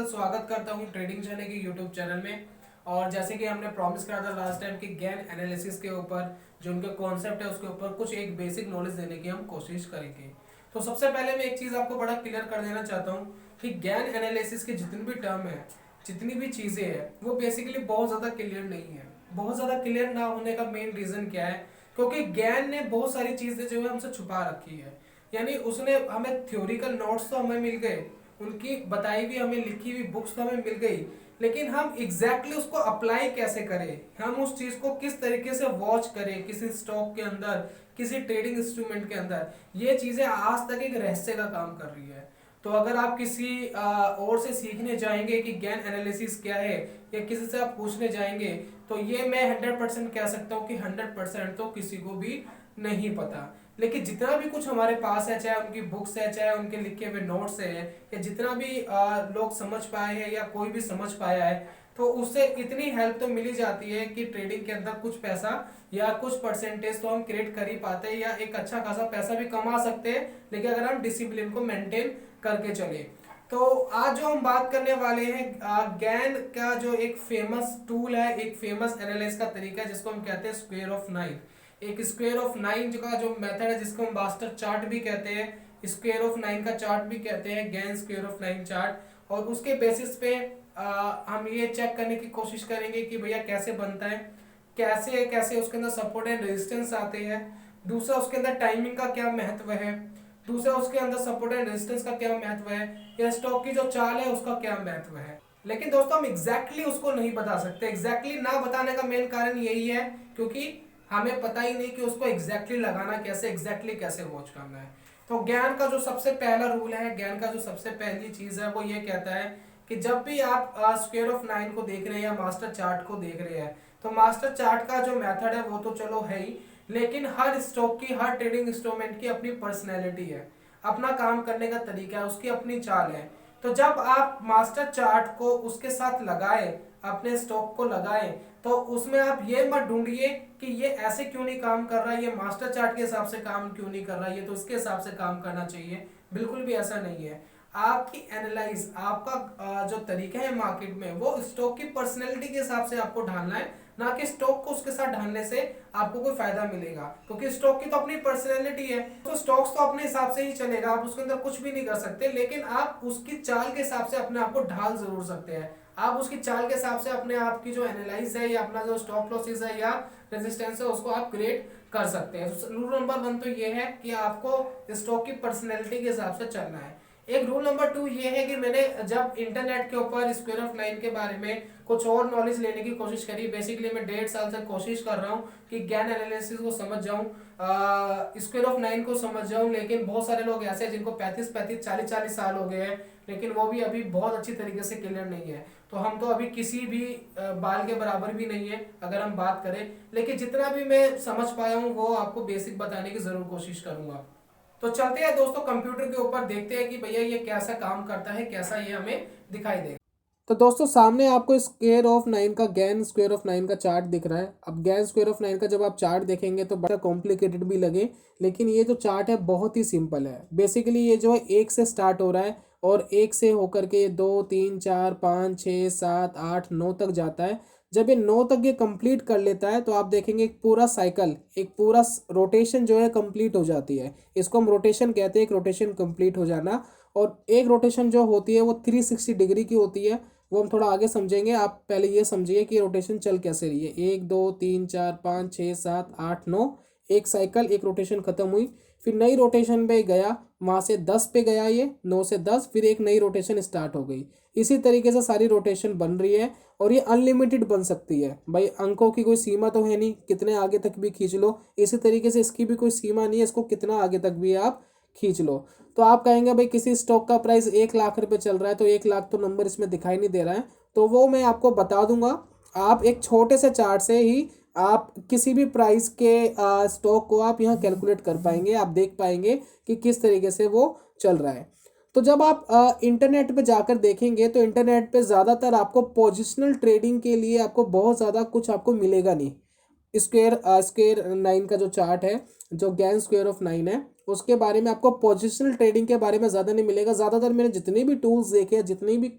स्वागत करता हूँ ट्रेडिंग चैनल के यूट्यूब चैनल में। और जैसे कि हमने प्रॉमिस करा था लास्ट टाइम कि गैन एनालिसिस के ऊपर जो उनका कॉन्सेप्ट है उसके ऊपर कुछ एक बेसिक नॉलेज देने की हम कोशिश करेंगे। तो सबसे पहले मैं एक चीज़ आपको बड़ा क्लियर कर देना चाहता हूँ कि गैन एनालिसिस के जितने भी टर्म है, जितनी भी चीज़ें हैं, वो बेसिकली बहुत ज़्यादा क्लियर नहीं है। बहुत ज़्यादा क्लियर ना होने का मेन रीज़न क्या है? क्योंकि गैन ने बहुत सारी चीज़ें जो है हमसे छुपा रखी है। यानी उसने हमें थ्योरिकल नोट्स तो हमें मिल गए, उनकी बताई हुई हमें लिखी हुई बुक्स तो हमें मिल गई, लेकिन हम एग्जैक्टली उसको अप्लाई कैसे करें, हम उस चीज को किस तरीके से वॉच करें किसी स्टॉक के अंदर, किसी ट्रेडिंग इंस्ट्रूमेंट के अंदर, ये चीजें आज तक एक रहस्य का काम कर रही है। तो अगर आप किसी और से सीखने जाएंगे कि गैन एनालिसिस क्या है, या किसी से आप पूछने जाएंगे, तो ये मैं 100% कह सकता हूँ कि 100% तो किसी को भी नहीं पता। लेकिन जितना भी कुछ हमारे पास है, चाहे उनकी बुक्स है, चाहे उनके लिखे हुए नोट्स है, या जितना भी लोग समझ पाए हैं या कोई भी समझ पाया है, तो उससे इतनी हेल्प तो मिली जाती है कि ट्रेडिंग के अंदर कुछ पैसा या कुछ परसेंटेज तो हम क्रिएट कर ही पाते हैं, या एक अच्छा खासा पैसा भी कमा सकते हैं, लेकिन अगर हम डिसिप्लिन को मेंटेन करके चले। तो आज जो हम बात करने वाले हैं गैन का जो एक फेमस टूल है, एक फेमस एनालिसिस का तरीका है, जिसको हम कहते हैं स्क्वायर ऑफ नाइन। एक स्क्वायर ऑफ नाइन का जो मेथड है, जिसको हम बास्टर चार्ट भी कहते हैं, स्क्वायर ऑफ नाइन का चार्ट भी कहते हैं, Gann square of nine chart. और उसके बेसिस पे हम ये चेक करने की कोशिश करेंगे कि भैया कैसे बनता है, कैसे कैसे उसके अंदर सपोर्ट एंड रेजिस्टेंस आते हैं, दूसरा उसके अंदर टाइमिंग का क्या महत्व है, दूसरा उसके अंदर सपोर्ट एंड रेजिस्टेंस का क्या महत्व है, या स्टॉक की जो चाल है उसका क्या महत्व है। लेकिन दोस्तों हम एग्जैक्टली उसको नहीं बता सकते। एग्जैक्टली ना बताने का मेन कारण यही है क्योंकि हमें पता ही नहीं कि उसको एग्जैक्टली लगाना कैसे, एग्जैक्टली कैसे वॉच करना है। तो ज्ञान का जो सबसे पहला रूल है, ज्ञान का जो सबसे पहली चीज है, वो ये कहता है कि जब भी आप स्क्वायर ऑफ नाइन को देख रहे हैं या मास्टर चार्ट को देख रहे हैं, तो मास्टर चार्ट का जो मेथड है वो तो चलो है ही, लेकिन हर स्टॉक की, हर ट्रेडिंग इंस्ट्रूमेंट की अपनी पर्सनैलिटी है, अपना काम करने का तरीका है, उसकी अपनी चाल है। तो जब आप मास्टर चार्ट को उसके साथ लगाए, अपने स्टॉक को लगाए, तो उसमें आप ये मत ढूंढिए कि ये ऐसे क्यों नहीं काम कर रहा है, ये मास्टर चार्ट के हिसाब से काम क्यों नहीं कर रहा है, ये तो इसके हिसाब से काम करना चाहिए। बिल्कुल भी ऐसा नहीं है। आपकी एनालाइज, आपका जो तरीका है मार्केट में, वो स्टॉक की पर्सनैलिटी के हिसाब से आपको ढालना है, ना कि स्टॉक को उसके साथ ढालने से आपको कोई फायदा मिलेगा। क्योंकि स्टॉक की तो अपनी पर्सनैलिटी है, तो स्टॉक्स तो अपने हिसाब से ही चलेगा, आप उसके अंदर कुछ भी नहीं कर सकते, लेकिन आप उसकी चाल के हिसाब से अपने आप को ढाल जरूर सकते हैं। आप उसकी चाल के हिसाब से अपने आप की जो एनालाइज है, या अपना जो स्टॉप लॉसेस है या रेजिस्टेंस है, उसको आप क्रिएट कर सकते हैं। रूल नंबर 1 तो ये है कि आपको स्टॉक की पर्सनैलिटी के हिसाब से चलना है। एक रूल नंबर 2 ये है कि मैंने जब इंटरनेट के ऊपर स्क्वायर ऑफ नाइन के बारे में कुछ और नॉलेज लेने की कोशिश करी, बेसिकली मैं 1.5 साल से कोशिश कर रहा हूँ कि गैन एनालिसिस को समझ जाऊँ, स्क्वायर ऑफ नाइन को समझ जाऊँ। लेकिन बहुत सारे लोग ऐसे हैं जिनको 35-35 40-40 साल हो गए हैं, लेकिन वो भी अभी बहुत अच्छी तरीके से क्लियर नहीं है। तो हम तो अभी किसी भी बाल के बराबर भी नहीं है अगर हम बात करें, लेकिन जितना भी मैं समझ पाया हूँ वो आपको बेसिक बताने की जरूर कोशिश करूंगा। तो चलते हैं दोस्तों कंप्यूटर के ऊपर, देखते हैं कि भैया ये कैसा काम करता है, कैसा ये हमें दिखाई देगा। तो दोस्तों सामने आपको स्क्वायर ऑफ नाइन का, गैन स्क्वायर ऑफ नाइन का चार्ट दिख रहा है। अब गैन स्क्वायर ऑफ नाइन का जब आप चार्ट देखेंगे तो बड़ा कॉम्प्लिकेटेड भी लगे, लेकिन ये जो चार्ट है बहुत ही सिंपल है। बेसिकली ये जो है एक से स्टार्ट हो रहा है, और एक से होकर के ये 2 3 4 5 6 7 8 9 तक जाता है। जब ये 9 तक ये कंप्लीट कर लेता है, तो आप देखेंगे एक पूरा साइकिल, एक पूरा रोटेशन जो है कंप्लीट हो जाती है। इसको हम रोटेशन कहते हैं, एक रोटेशन कंप्लीट हो जाना। और एक रोटेशन जो होती है वो 360 डिग्री की होती है, वो हम थोड़ा आगे समझेंगे। आप पहले ये समझिए कि रोटेशन चल कैसे रही है। 1 2 3 4 5 6 7 8 9, एक साइकिल, एक रोटेशन खत्म हुई, फिर नई रोटेशन पे गया, वहां से 10 पे गया, ये 9 से 10, फिर एक नई रोटेशन स्टार्ट हो गई। इसी तरीके से सारी रोटेशन बन रही है, और ये अनलिमिटेड बन सकती है भाई। अंकों की कोई सीमा तो है नहीं, कितने आगे तक भी खींच लो। इसी तरीके से इसकी भी कोई सीमा नहीं है, इसको कितना आगे तक भी आप खींच लो। तो आप कहेंगे भाई किसी स्टॉक का प्राइस 1 लाख रुपए चल रहा है, तो 1 लाख तो नंबर इसमें दिखाई नहीं दे रहा है, तो वो मैं आपको बता दूंगा। आप एक छोटे से चार्ट से ही आप किसी भी प्राइस के स्टॉक को आप यहाँ कैलकुलेट कर पाएंगे, आप देख पाएंगे कि किस तरीके से वो चल रहा है। तो जब आप इंटरनेट पे जाकर देखेंगे, तो इंटरनेट पे ज़्यादातर आपको पोजिशनल ट्रेडिंग के लिए आपको बहुत ज़्यादा कुछ आपको मिलेगा नहीं। स्क्वायर नाइन का जो चार्ट है, जो गैन स्क्वायर ऑफ नाइन है, उसके बारे में आपको पोजिशनल ट्रेडिंग के बारे में ज़्यादा नहीं मिलेगा। ज़्यादातर मैंने जितने भी टूल्स देखे, जितनी भी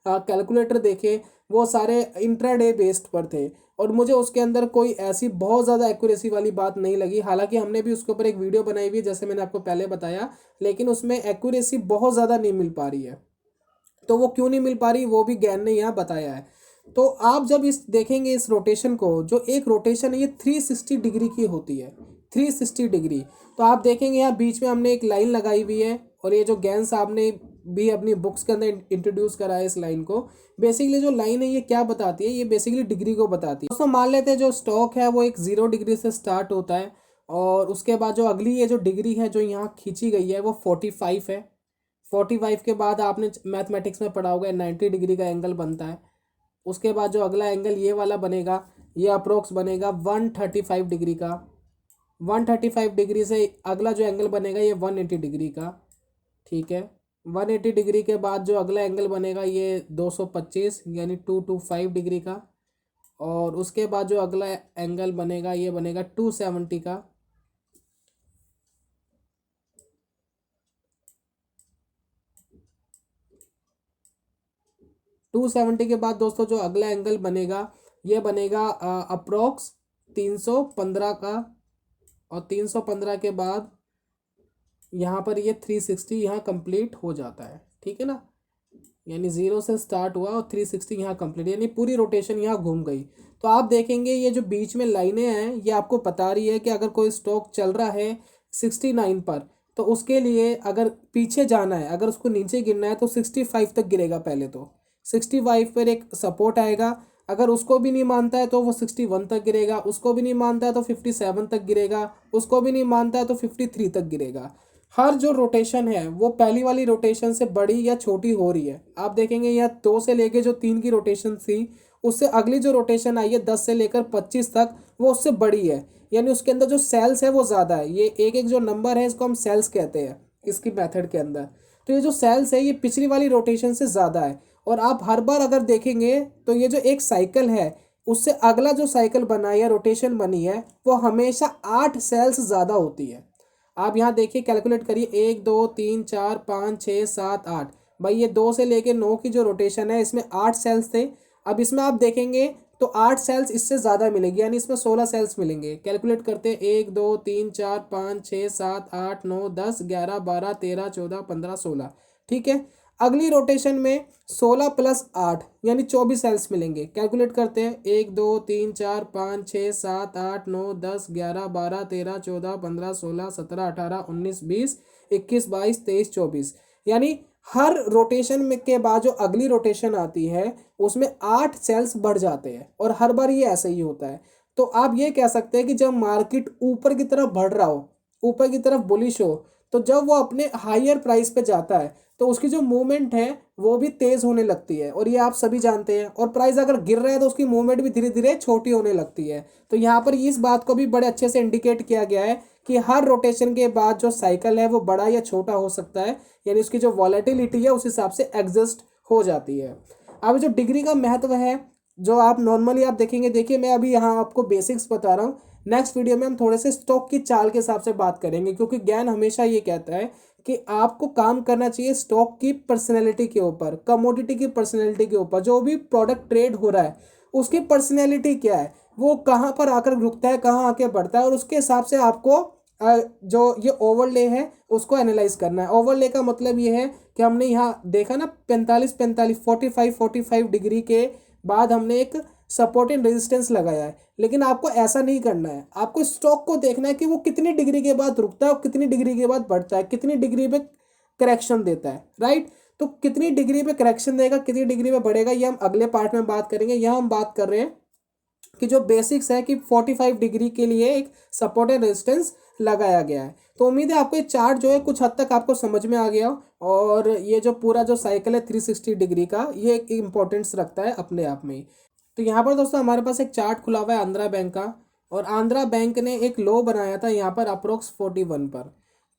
कैलकुलेटर देखे वो सारे इंट्राडे बेस्ड पर थे, और मुझे उसके अंदर कोई ऐसी बहुत ज़्यादा एक्यूरेसी वाली बात नहीं लगी। हालांकि हमने भी उसके ऊपर एक वीडियो बनाई हुई है जैसे मैंने आपको पहले बताया, लेकिन उसमें एक्यूरेसी बहुत ज़्यादा नहीं मिल पा रही है। तो वो क्यों नहीं मिल पा रही वो भी ज्ञान ने यहाँ बताया है। तो आप जब इस देखेंगे इस रोटेशन को, जो एक रोटेशन है ये 360 डिग्री की होती है, 360 डिग्री। तो आप देखेंगे यहाँ बीच में हमने एक लाइन लगाई हुई है, और ये जो ज्ञान साहब ने भी अपनी बुक्स के अंदर इंट्रोड्यूस करा है इस लाइन को। बेसिकली जो लाइन है ये क्या बताती है, ये बेसिकली डिग्री को बताती है। दोस्तों मान लेते हैं जो स्टॉक है वो एक 0 डिग्री से स्टार्ट होता है, और उसके बाद जो अगली ये जो डिग्री है जो यहाँ खींची गई है वो 45 है। 45 के बाद आपने मैथमेटिक्स में पढ़ा होगा 90 डिग्री का एंगल बनता है। उसके बाद जो अगला एंगल ये वाला बनेगा, ये अप्रोक्स बनेगा 135 डिग्री का। 135 डिग्री से अगला जो एंगल बनेगा ये 180 डिग्री का, ठीक है। 180 डिग्री के बाद जो अगला एंगल बनेगा ये 225 यानी 225 डिग्री का, और उसके बाद जो अगला एंगल बनेगा ये बनेगा 270 का। 270 के बाद दोस्तों जो अगला एंगल बनेगा ये बनेगा अप्रोक्स 315 का, और 315 के बाद यहाँ पर ये 360 यहाँ कंप्लीट हो जाता है, ठीक है ना। यानी 0 से स्टार्ट हुआ और 360 यहाँ कंप्लीट, यानी पूरी रोटेशन यहाँ घूम गई। तो आप देखेंगे ये जो बीच में लाइनें हैं ये आपको बता रही है कि अगर कोई स्टॉक चल रहा है 69 पर, तो उसके लिए अगर पीछे जाना है, अगर उसको नीचे गिरना है तो 65 तक गिरेगा। पहले तो 65 पर एक सपोर्ट आएगा, अगर उसको भी नहीं मानता है तो वो 61 तक गिरेगा, उसको भी नहीं मानता है तो 57 तक गिरेगा, उसको भी नहीं मानता है तो 53 तक गिरेगा। हर जो रोटेशन है वो पहली वाली रोटेशन से बड़ी या छोटी हो रही है। आप देखेंगे यहाँ 2 से लेके जो 3 की रोटेशन थी उससे अगली जो रोटेशन आई है 10 से लेकर 25 तक वो उससे बड़ी है, यानी उसके अंदर जो सेल्स है वो ज़्यादा है। ये एक एक जो नंबर है इसको हम सेल्स कहते हैं इसकी मेथड के अंदर। तो ये जो सेल्स है ये पिछली वाली रोटेशन से ज़्यादा है, और आप हर बार अगर देखेंगे तो ये जो एक साइकिल है उससे अगला जो साइकिल बना है या रोटेशन बनी है वो हमेशा 8 सेल्स ज़्यादा होती है। आप यहाँ देखिए कैलकुलेट करिए, 1 2 3 4 5 6 7 8, भाई ये 2 से लेके 9 की जो रोटेशन है इसमें 8 सेल्स थे। अब इसमें आप देखेंगे तो 8 सेल्स इससे ज़्यादा मिलेंगे, यानी इसमें 16 सेल्स मिलेंगे। कैलकुलेट करते हैं, 1 2 3 4 5 6 7 8 9 10 11 12 13 14 15 16, ठीक है। अगली रोटेशन में 16 प्लस 8 यानी 24 सेल्स मिलेंगे। कैलकुलेट करते हैं, 1 2 3 4 5 6 7 8 9 10 11 12 13 14 15 16 17 18 19 20 21 22 23 24, यानी हर रोटेशन में के बाद जो अगली रोटेशन आती है उसमें 8 सेल्स बढ़ जाते हैं, और हर बार ये ऐसा ही होता है। तो आप ये कह सकते हैं कि जब मार्केट ऊपर की तरफ बढ़ रहा हो, ऊपर की तरफ बुलिश हो, तो जब वो अपने हायर प्राइस पे जाता है तो उसकी जो मूवमेंट है वो भी तेज होने लगती है, और ये आप सभी जानते हैं। और प्राइस अगर गिर रहा है तो उसकी मूवमेंट भी धीरे धीरे छोटी होने लगती है। तो यहाँ पर इस बात को भी बड़े अच्छे से इंडिकेट किया गया है कि हर रोटेशन के बाद जो साइकिल है वो बड़ा या छोटा हो सकता है, यानी उसकी जो वॉलेटिलिटी है उस हिसाब से एडजस्ट हो जाती है। अब जो डिग्री का महत्व है जो आप नॉर्मली आप देखेंगे, देखिए मैं अभी यहाँ आपको बेसिक्स बता रहा हूँ, नेक्स्ट वीडियो में हम थोड़े से स्टॉक की चाल के हिसाब से बात करेंगे, क्योंकि ज्ञान हमेशा ये कहता है कि आपको काम करना चाहिए स्टॉक की पर्सनैलिटी के ऊपर, कमोडिटी की पर्सनैलिटी के ऊपर। जो भी प्रोडक्ट ट्रेड हो रहा है उसकी पर्सनैलिटी क्या है, वो कहाँ पर आकर रुकता है, कहाँ आके बढ़ता है, और उसके हिसाब से आपको जो ये ओवरले है उसको एनालाइज करना है। ओवरले का मतलब ये है कि हमने यहाँ देखा ना 45 डिग्री के बाद हमने एक सपोर्ट एंड रेजिस्टेंस लगाया है, लेकिन आपको ऐसा नहीं करना है। आपको स्टॉक को देखना है कि वो कितनी डिग्री के बाद रुकता है और कितनी डिग्री के बाद बढ़ता है, कितनी डिग्री पे करेक्शन देता है, राइट। तो कितनी डिग्री पे करेक्शन देगा, कितनी डिग्री पे बढ़ेगा, ये हम अगले पार्ट में बात करेंगे। यहाँ हम बात कर रहे हैं कि जो बेसिक्स है कि 45 डिग्री के लिए एक सपोर्ट एंड रेजिस्टेंस लगाया गया है। तो उम्मीद है आपको ये चार्ट जो है कुछ हद तक आपको समझ में आ गया हो, और ये जो पूरा जो साइकिल है 360 डिग्री का ये एक इम्पोर्टेंस रखता है अपने आप में ही। तो यहाँ पर दोस्तों हमारे पास एक चार्ट खुला हुआ है आंध्रा बैंक का, और आंध्रा बैंक ने एक लो बनाया था यहाँ पर अप्रोक्स 41 पर।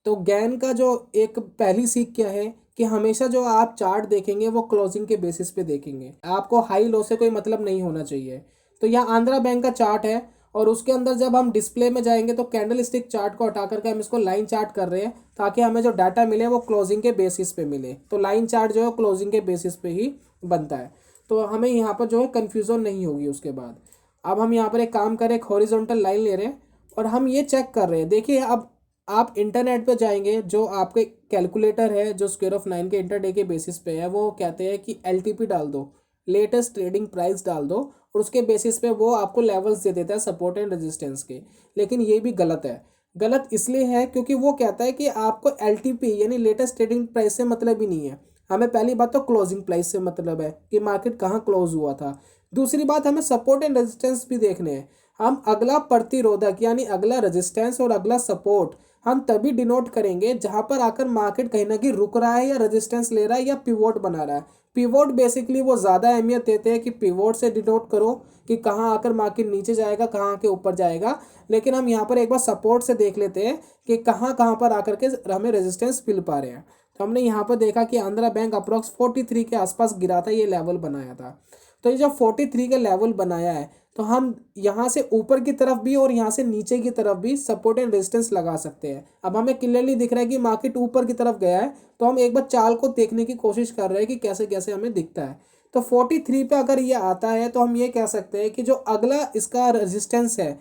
तो गैन का जो एक पहली सीख क्या है कि हमेशा जो आप चार्ट देखेंगे वो क्लोजिंग के बेसिस पे देखेंगे, आपको हाई लो से कोई मतलब नहीं होना चाहिए। तो यहाँ आंध्रा बैंक का चार्ट है, और उसके अंदर जब हम डिस्प्ले में जाएंगे तो कैंडल स्टिक चार्ट को हटा करके हम इसको लाइन चार्ट कर रहे हैं, ताकि हमें जो डाटा मिले वो क्लोजिंग के बेसिस पे मिले। तो लाइन चार्ट जो है क्लोजिंग के बेसिस पे ही बनता है। तो हमें यहाँ पर जो है कन्फ्यूज़न नहीं होगी उसके बाद। अब हम यहाँ पर एक काम करें, एक हॉरिजॉन्टल लाइन ले रहे हैं और हम ये चेक कर रहे हैं। देखिए अब आप इंटरनेट पे जाएंगे, जो आपके कैलकुलेटर है जो स्क्वायर ऑफ 9 के इंटरडे के बेसिस पे है, वो कहते हैं कि एलटीपी डाल दो, लेटेस्ट ट्रेडिंग प्राइस डाल दो, और उसके बेसिस पे वो आपको लेवल्स दे देता है सपोर्ट एंड रेजिस्टेंस के। लेकिन ये भी गलत है। गलत इसलिए है क्योंकि वो कहता है कि आपको एलटीपी यानी लेटेस्ट ट्रेडिंग प्राइस से मतलब ही नहीं है। हमें पहली बात तो क्लोजिंग प्राइस से मतलब है कि मार्केट कहाँ क्लोज हुआ था। दूसरी बात, हमें सपोर्ट एंड रेजिस्टेंस भी देखने हैं। हम अगला प्रतिरोधक यानी अगला रेजिस्टेंस और अगला सपोर्ट हम तभी डिनोट करेंगे जहां पर आकर मार्केट कहीं ना कहीं रुक रहा है या रेजिस्टेंस ले रहा है या पिवोट बना रहा है। पिवोट बेसिकली वो ज़्यादा अहमियत देते हैं कि पिवोट से डिनोट करो कि कहाँ आकर मार्केट नीचे जाएगा, कहाँ आके ऊपर जाएगा। लेकिन हम यहाँ पर एक बार सपोर्ट से देख लेते हैं कि कहाँ कहाँ पर आकर के हमें रेजिस्टेंस मिल पा रहे हैं। तो हमने यहाँ पर देखा कि आंध्रा बैंक अप्रोक्स 43 के आसपास गिरा था, ये लेवल बनाया था। तो ये जब 43 का लेवल बनाया है तो हम यहाँ से ऊपर की तरफ भी और यहाँ से नीचे की तरफ भी सपोर्ट एंड रेजिस्टेंस लगा सकते हैं। अब हमें क्लियरली दिख रहा है कि मार्केट ऊपर की तरफ गया है, तो हम एक बार चाल को देखने की कोशिश कर रहे हैं कि कैसे कैसे हमें दिखता है। तो 43 पे अगर ये आता है तो हम ये कह सकते हैं कि जो अगला इसका रेजिस्टेंस है,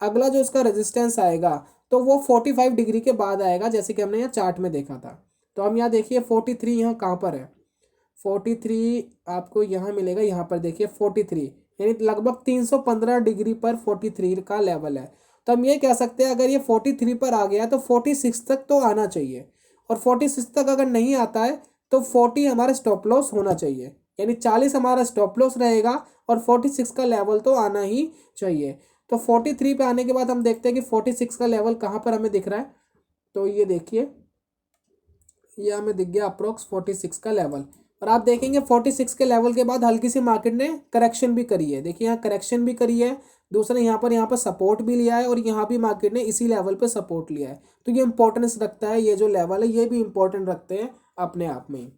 अगला जो इसका रेजिस्टेंस आएगा तो वो 45 डिग्री के बाद आएगा, जैसे कि हमने यहाँ चार्ट में देखा था। तो हम यहाँ देखिए 43 यहाँ कहाँ पर है, 43 आपको यहाँ मिलेगा, यहाँ पर देखिए 43 यानी लगभग 315 डिग्री पर 43 का लेवल है। तो हम ये कह सकते हैं अगर ये 43 पर आ गया तो 46 तक तो आना चाहिए, और 46 तक अगर नहीं आता है तो 40 हमारा स्टॉप लॉस होना चाहिए, यानी 40 हमारा स्टॉप लॉस रहेगा और 46 का लेवल तो आना ही चाहिए। तो 43 पे आने के बाद हम देखते हैं कि 46 का लेवल कहाँ पर हमें दिख रहा है। तो ये देखिए, ये हमें दिख गया अप्रोक्स 46 का लेवल। और आप देखेंगे 46 के लेवल के बाद हल्की सी मार्केट ने करेक्शन भी करी है। देखिए यहाँ करेक्शन भी करी है, दूसरा यहाँ पर सपोर्ट भी लिया है, और यहाँ भी मार्केट ने इसी लेवल पे सपोर्ट लिया है। तो ये इंपॉर्टेंस रखता है, ये जो लेवल है ये भी इंपॉर्टेंट रखते हैं अपने आप में।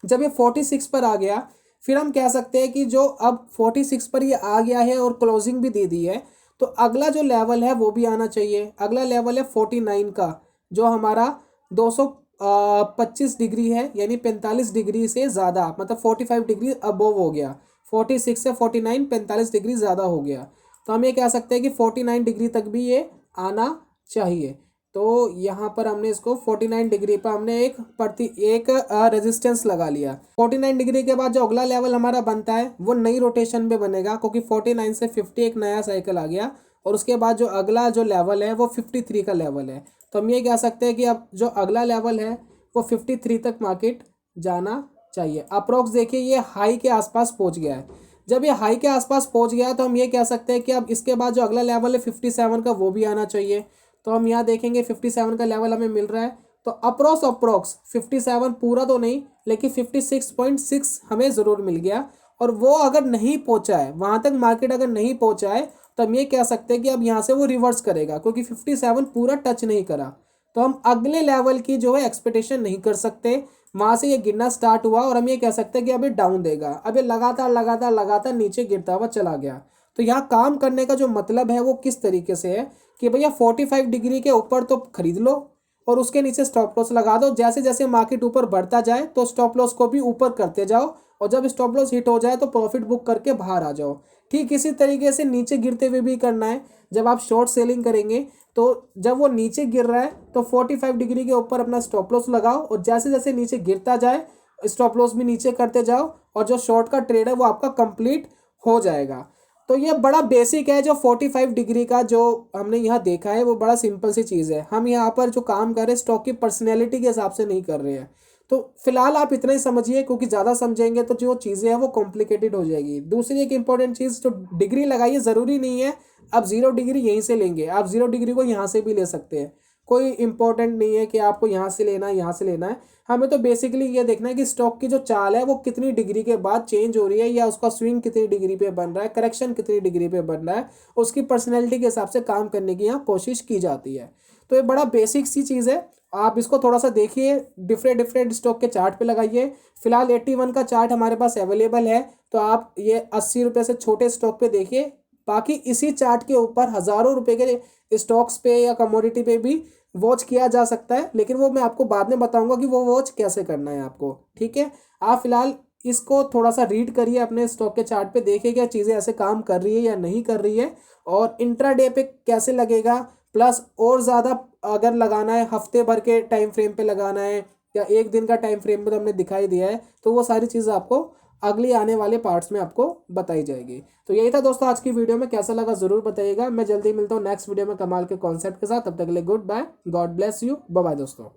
जब ये 46 पर आ गया फिर हम कह सकते हैं कि जो अब 46 पर ये आ गया है और क्लोजिंग भी दे दी है, तो अगला जो लेवल है वो भी आना चाहिए। अगला लेवल है 49 का, जो हमारा 225 डिग्री है, यानी 45 डिग्री से ज़्यादा, मतलब 45 डिग्री अबोव हो गया। 46 से 49 45 डिग्री ज़्यादा हो गया। तो हम ये कह सकते हैं कि 49 डिग्री तक भी ये आना चाहिए। तो यहाँ पर हमने इसको 49 डिग्री पर हमने एक रेजिस्टेंस लगा लिया। 49 डिग्री के बाद जो अगला लेवल हमारा बनता है वो नई रोटेशन में बनेगा, क्योंकि 49 से 50 एक नया साइकिल आ गया, और उसके बाद जो अगला जो लेवल है वो 53 का लेवल है। तो हम ये कह सकते हैं कि अब जो अगला लेवल है वो 53 तक मार्केट जाना चाहिए। अप्रोक्स देखिए ये हाई के आसपास पहुँच गया है। जब ये हाई के आसपास पहुँच गया तो हम ये कह सकते हैं कि अब इसके बाद जो अगला लेवल है 57 का वो भी आना चाहिए। तो हम यहाँ देखेंगे 57 का लेवल हमें मिल रहा है। तो अप्रोक्स 57 पूरा तो नहीं, लेकिन 56.6 हमें ज़रूर मिल गया। और वो अगर नहीं पहुँचा है वहाँ तक, मार्केट अगर नहीं पहुँचा है, तो हम ये कह सकते हैं कि अब यहाँ से वो रिवर्स करेगा, क्योंकि 57 पूरा टच नहीं करा। तो हम अगले लेवल की जो है एक्सपेक्टेशन नहीं कर सकते। वहाँ से ये गिरना स्टार्ट हुआ और हम ये कह सकते हैं कि अब ये डाउन देगा। अब ये लगातार लगातार लगातार नीचे गिरता हुआ चला गया। तो यहाँ काम करने का जो मतलब है वो किस तरीके से है कि भैया 45 डिग्री के ऊपर तो खरीद लो और उसके नीचे स्टॉप लॉस लगा दो। जैसे जैसे मार्केट ऊपर बढ़ता जाए तो स्टॉप लॉस को भी ऊपर करते जाओ, और जब स्टॉप लॉस हिट हो जाए तो प्रॉफिट बुक करके बाहर आ जाओ। ठीक इसी तरीके से नीचे गिरते हुए भी करना है। जब आप शॉर्ट सेलिंग करेंगे तो जब वो नीचे गिर रहा है तो 45 डिग्री के ऊपर अपना स्टॉप लॉस लगाओ, और जैसे जैसे नीचे गिरता जाए स्टॉप लॉस भी नीचे करते जाओ, और जो शॉर्ट का ट्रेड है वो आपका कंप्लीट हो जाएगा। तो ये बड़ा बेसिक है। जो 45 डिग्री का जो हमने यहाँ देखा है वो बड़ा सिंपल सी चीज़ है। हम यहाँ पर जो काम कर रहे हैं स्टॉक की पर्सनैलिटी के हिसाब से नहीं कर रहे हैं। तो फिलहाल आप इतना ही समझिए, क्योंकि ज़्यादा समझेंगे तो जो चीज़ें हैं वो कॉम्प्लिकेटेड हो जाएगी। दूसरी एक इंपॉर्टेंट चीज़, जो डिग्री लगाइए ज़रूरी नहीं है आप 0 डिग्री यहीं से लेंगे, आप 0 डिग्री को यहाँ से भी ले सकते हैं। कोई इंपॉर्टेंट नहीं है कि आपको यहाँ से लेना है यहाँ से लेना है। हमें तो बेसिकली ये देखना है कि स्टॉक की जो चाल है वो कितनी डिग्री के बाद चेंज हो रही है, या उसका स्विंग कितनी डिग्री पे बन रहा है, करेक्शन कितनी डिग्री पे बन रहा है, उसकी पर्सनैलिटी के हिसाब से काम करने की यहाँ कोशिश की जाती है। तो ये बड़ा बेसिक सी चीज़ है। आप इसको थोड़ा सा देखिए, डिफरेंट स्टॉक के चार्ट पे लगाइए। फिलहाल 81 का चार्ट हमारे पास अवेलेबल है, तो आप ये 80 रुपये से छोटे स्टॉक पे देखिए। बाकी इसी चार्ट के ऊपर हज़ारों रुपए के स्टॉक्स पे या कमोडिटी पे भी वॉच किया जा सकता है, लेकिन वो मैं आपको बाद में बताऊंगा कि वो वॉच कैसे करना है आपको। ठीक है, आप फिलहाल इसको थोड़ा सा रीड करिए, अपने स्टॉक के चार्ट पे देखिए क्या चीज़ें ऐसे काम कर रही है या नहीं कर रही है, और इंट्राडे पे कैसे लगेगा, प्लस और ज़्यादा अगर लगाना है हफ्ते भर के टाइम फ्रेम पे लगाना है या एक दिन का टाइम फ्रेम में तो हमने दिखाई दिया है, तो वो सारी चीज़ें आपको अगली आने वाले पार्ट्स में आपको बताई जाएगी। तो यही था दोस्तों आज की वीडियो में, कैसा लगा ज़रूर बताइएगा। मैं जल्दी मिलता हूँ नेक्स्ट वीडियो में कमाल के कॉन्सेप्ट के साथ, तब तक के लिए goodbye, God bless you, bye bye दोस्तों।